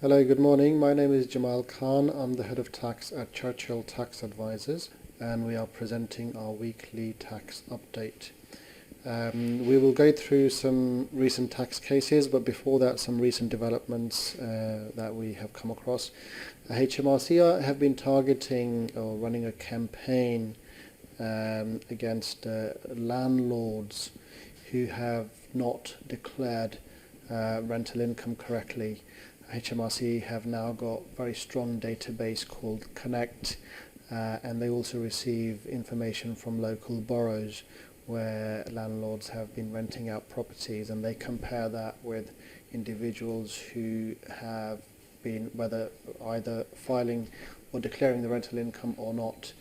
Hello, good morning. My name is Jamal Khan. I'm the head of tax at Churchill Tax Advisers, and we are presenting our weekly tax update. We will go through some recent tax cases, but before that, some recent developments that we have come across. HMRC have been targeting or running a campaign against landlords who have not declared rental income correctly. HMRC have now got a very strong database called Connect, and they also receive information from local boroughs where landlords have been renting out properties, and they compare that with individuals who have been either filing or declaring the rental income or not.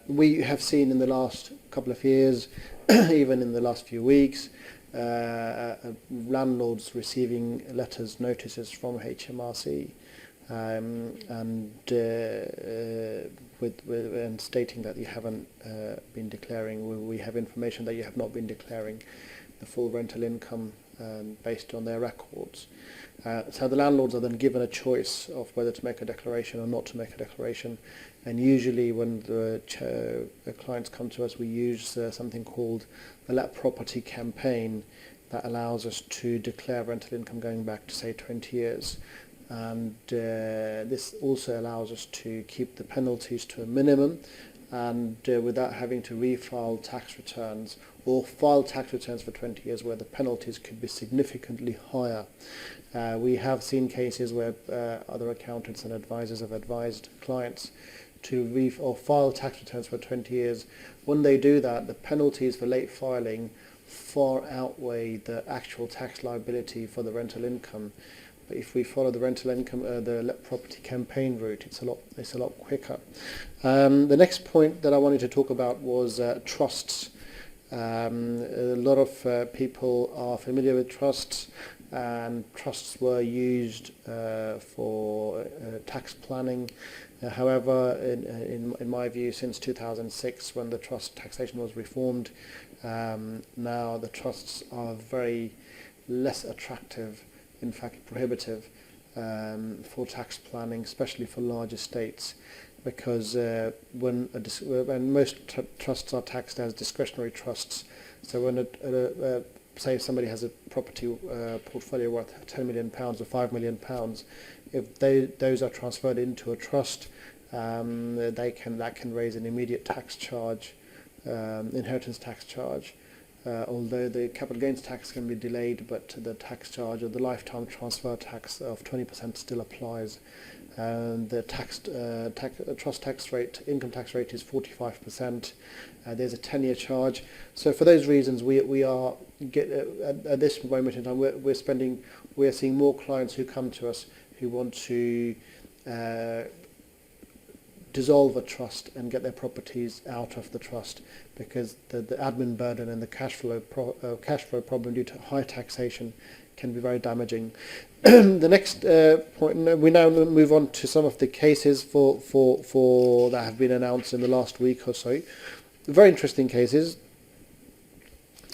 We have seen in the last couple of years, even in the last few weeks, landlords receiving notices from HMRC, and stating that you haven't been declaring. We have information that you have not been declaring the full rental income based on their records. So the landlords are then given a choice of whether to make a declaration or not to make a declaration. And usually when the clients come to us, we use something called the Let Property campaign that allows us to declare rental income going back to, say, 20 years. And this also allows us to keep the penalties to a minimum, and without having to refile tax returns or file tax returns for 20 years where the penalties could be significantly higher. We have seen cases where other accountants and advisors have advised clients to file tax returns for 20 years. When they do that, the penalties for late filing far outweigh the actual tax liability for the rental income. But if we follow the rental income, the Let Property campaign route, it's a lot quicker. The next point that I wanted to talk about was trusts. A lot of people are familiar with trusts, and trusts were used for tax planning. However, in my view, since 2006, when the trust taxation was reformed, now the trusts are very less attractive, in fact prohibitive, for tax planning, especially for large estates, because when most trusts are taxed as discretionary trusts. So when say somebody has a property portfolio worth £10 million or £5 million, if those are transferred into a trust, that can raise an immediate tax charge, inheritance tax charge. Although the capital gains tax can be delayed, but the tax charge or the lifetime transfer tax of 20% still applies. And the trust tax rate, income tax rate, is 45%. There's a 10-year charge. So for those reasons, we are at this moment in time, we're seeing more clients who come to us who want to dissolve a trust and get their properties out of the trust, because the admin burden and the cash flow problem due to high taxation can be very damaging. The next point, we now move on to some of the cases for that have been announced in the last week or so. Very interesting cases.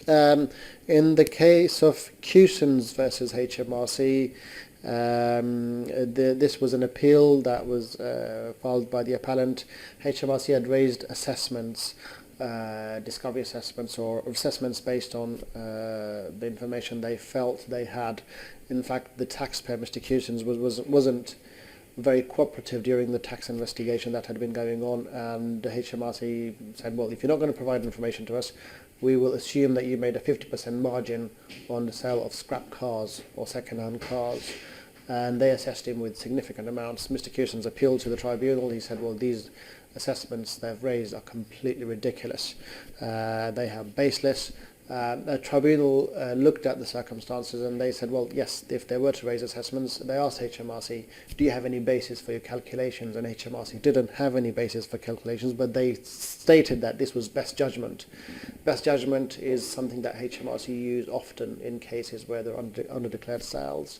In the case of Cusins versus HMRC, this was an appeal that was filed by the appellant. HMRC had raised assessments, discovery assessments, or assessments based on the information they felt they had. In fact, the taxpayer, Mr. Cusins, wasn't very cooperative during the tax investigation that had been going on, and the HMRC said, well, if you're not going to provide information to us, we will assume that you made a 50% margin on the sale of scrap cars or second-hand cars. And they assessed him with significant amounts. Mr. Cusins appealed to the tribunal. He said, well, these assessments they've raised are completely ridiculous. They are baseless. The tribunal looked at the circumstances, and they said, well, yes, if they were to raise assessments, they asked HMRC, do you have any basis for your calculations? And HMRC didn't have any basis for calculations, but they stated that this was best judgment. Best judgment is something that HMRC use often in cases where there are undeclared sales.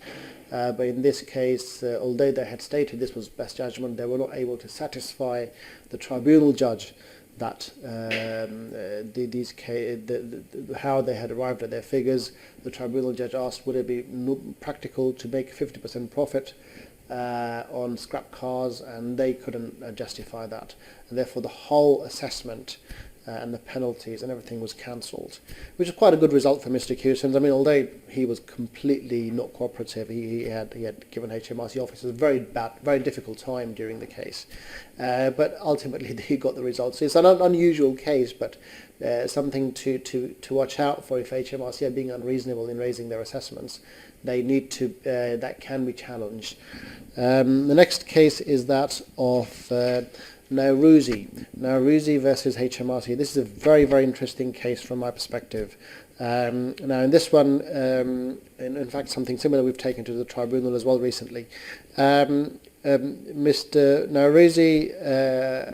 But in this case, although they had stated this was best judgment, they were not able to satisfy the tribunal judge that how they had arrived at their figures. The tribunal judge asked, would it be practical to make 50% profit on scrap cars, and they couldn't justify that, and therefore the whole assessment and the penalties and everything was cancelled, which is quite a good result for Mr. Cusins. I mean, although he was completely not cooperative, he had given HMRC officers a very difficult time during the case, but ultimately he got the results. So it's an unusual case, but something to watch out for. If HMRC are being unreasonable in raising their assessments, they need to that can be challenged. The next case is that of Nauruzi versus HMRC. This is a very interesting case from my perspective. Now in this one, in fact something similar we've taken to the tribunal as well recently. Mr. Nauruzi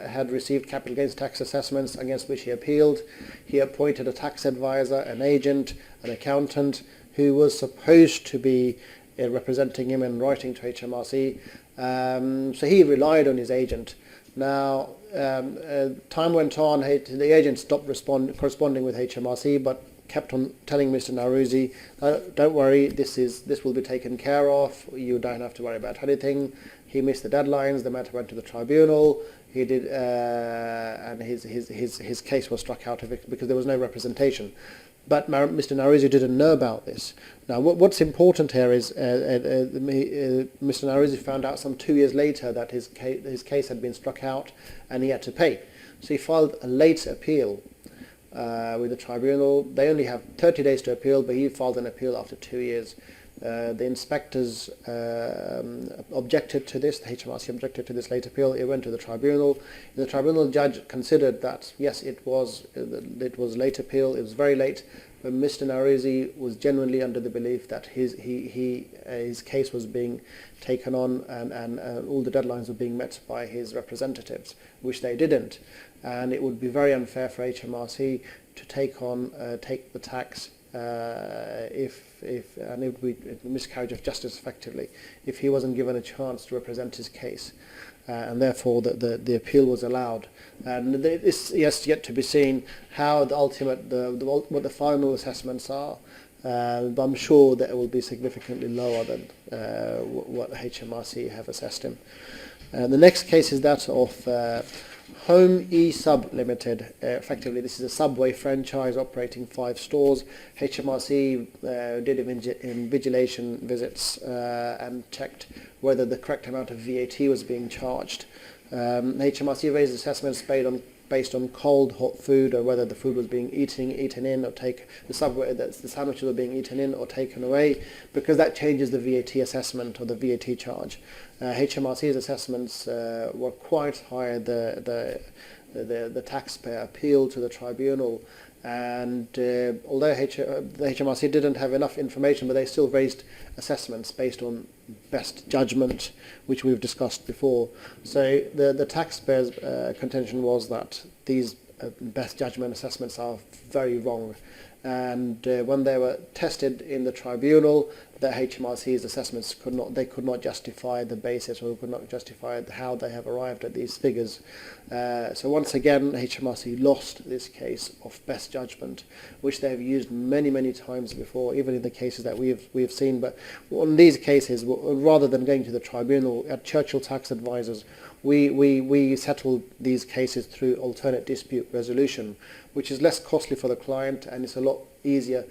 had received capital gains tax assessments against which he appealed. He appointed a tax advisor, an agent, an accountant who was supposed to be representing him and writing to HMRC. So he relied on his agent. Now, time went on, the agent stopped corresponding with HMRC, but kept on telling Mr. Nauruzi, don't worry, this will be taken care of, you don't have to worry about anything. He missed the deadlines, the matter went to the tribunal, he did, and his case was struck out of it because there was no representation. But Mr. Nauruzi didn't know about this. Now, what's important here is Mr. Nauruzi found out some 2 years later that his case had been struck out and he had to pay. So he filed a late appeal with the tribunal. They only have 30 days to appeal, but he filed an appeal after 2 years. The inspectors objected to this, the HMRC objected to this late appeal. It went to the tribunal. The tribunal judge considered that, yes, it was late appeal, it was very late, but Mr. Nauruzi was genuinely under the belief that his case was being taken on and all the deadlines were being met by his representatives, which they didn't. And it would be very unfair for HMRC to take the tax and it would be a miscarriage of justice effectively if he wasn't given a chance to represent his case, and therefore the appeal was allowed. And it's yet to be seen how the ultimate what the final assessments are, but I'm sure that it will be significantly lower than what HMRC have assessed him. The next case is that of Home E-Sub Limited. Effectively, this is a Subway franchise operating 5 stores. HMRC did invigilation visits and checked whether the correct amount of VAT was being charged. HMRC raised assessments based on cold, hot food, or whether the food was being eaten in, or the sandwiches were being eaten in or taken away, because that changes the VAT assessment or the VAT charge. HMRC's assessments were quite high. The taxpayer appealed to the tribunal, and although the HMRC didn't have enough information, but they still raised assessments based on best judgment, which we've discussed before. So the taxpayer's contention was that these best judgment assessments are very wrong, and when they were tested in the tribunal, the HMRC's assessments could not justify the basis, or could not justify how they have arrived at these figures. So once again, HMRC lost this case of best judgment, which they have used many times before, even in the cases that we've seen. But on these cases, rather than going to the tribunal, at Churchill Tax Advisers, we settle these cases through alternate dispute resolution, which is less costly for the client, and it's a lot easier.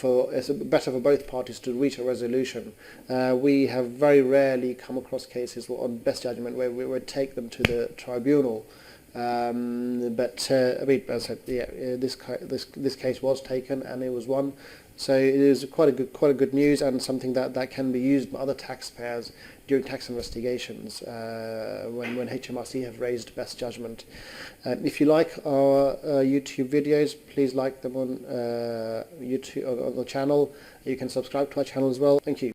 It's better for both parties to reach a resolution. We have very rarely come across cases on best judgment where we would take them to the tribunal. But I mean, as I said, this case was taken and it was won. So it is quite a good news, and something that can be used by other taxpayers during tax investigations when HMRC have raised best judgment. If you like our YouTube videos, please like them on YouTube, on the channel. You can subscribe to our channel as well. Thank you.